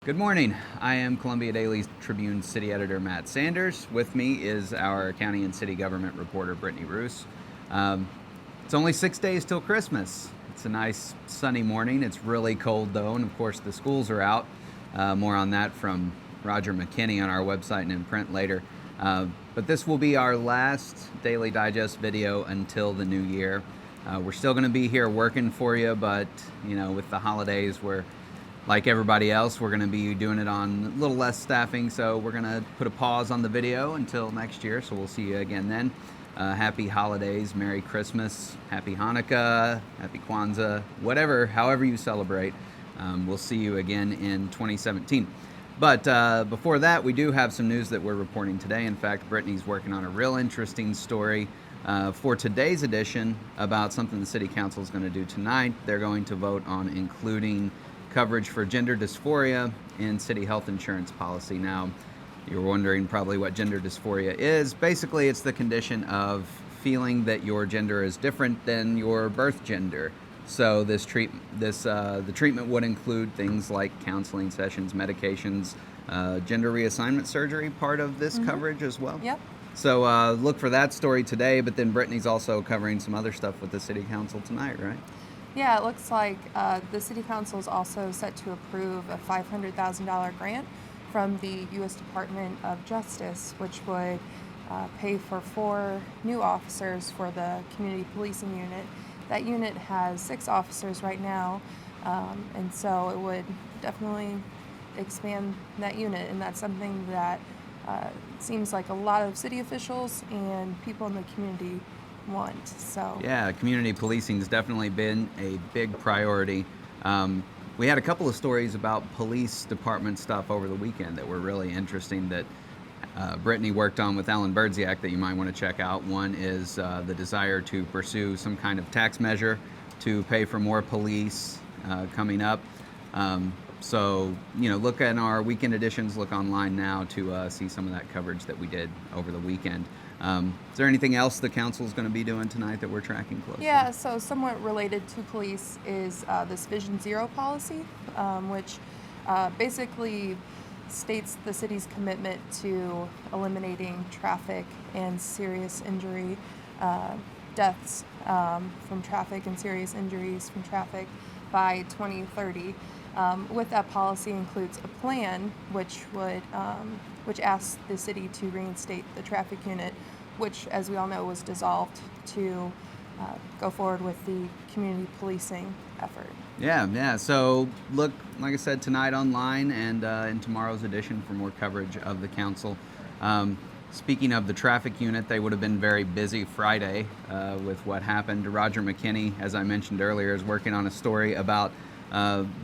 Good morning. I am Columbia Daily Tribune City Editor Matt Sanders. With me is our county and city government reporter Brittany Roos. It's only 6 days till Christmas. It's a nice sunny morning. It's really cold though, and of course the schools are out. More on that from Roger McKinney on our website and in print later. But this will be our last Daily Digest video until the new year. We're still going to be here working for you, but with the holidays, like everybody else, we're going to be doing it on a little less staffing, so we're going to put a pause on the video until next year, so we'll see you again then. Happy holidays, Merry Christmas, Happy Hanukkah, Happy Kwanzaa, however you celebrate. We'll see you again in 2017. But before that, we do have some news that we're reporting today. In fact, Brittany's working on a real interesting story for today's edition about something the City Council is going to do tonight. They're going to vote on including coverage for gender dysphoria in city health insurance policy. Now, you're wondering probably what gender dysphoria is. Basically, it's the condition of feeling that your gender is different than your birth gender. So the treatment would include things like counseling sessions, medications, gender reassignment surgery, part of this coverage as well. Yep. So look for that story today, but then Brittany's also covering some other stuff with the City Council tonight, right? Yeah, it looks like the City Council is also set to approve a $500,000 grant from the U.S. Department of Justice, which would pay for 4 new officers for the community policing unit. That unit has 6 officers right now, and so it would definitely expand that unit, and that's something that seems like a lot of city officials and people in the community want. So yeah, community policing has definitely been a big priority. We had a couple of stories about police department stuff over the weekend that were really interesting that Brittany worked on with Alan Birdziak that you might want to check out. One is the desire to pursue some kind of tax measure to pay for more police coming up. So, look at our weekend editions, look online now to see some of that coverage that we did over the weekend. Is there anything else the council is going to be doing tonight that we're tracking closely? Yeah, so somewhat related to police is this Vision Zero policy, which basically states the city's commitment to eliminating traffic and serious injury deaths from traffic and serious injuries from traffic by 2030. With that policy includes a plan which asks the city to reinstate the traffic unit, which, as we all know, was dissolved to go forward with the community policing effort. Yeah. So look, like I said, tonight online and in tomorrow's edition for more coverage of the council. Speaking of the traffic unit, they would have been very busy Friday with what happened. Roger McKinney, as I mentioned earlier, is working on a story about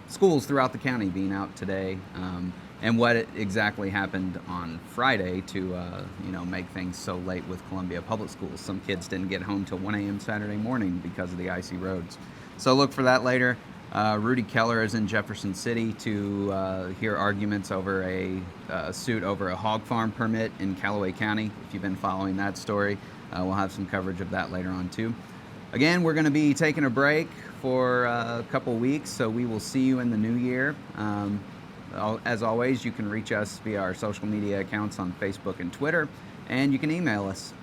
schools throughout the county being out today and what exactly happened on Friday to make things so late with Columbia Public Schools. Some kids didn't get home till 1 a.m. Saturday morning because of the icy roads. So look for that later. Rudy Keller is in Jefferson City to hear arguments over a suit over a hog farm permit in Callaway County. If you've been following that story, we'll have some coverage of that later on too. Again, we're going to be taking a break for a couple weeks, so we will see you in the new year. As always, you can reach us via our social media accounts on Facebook and Twitter, and you can email us.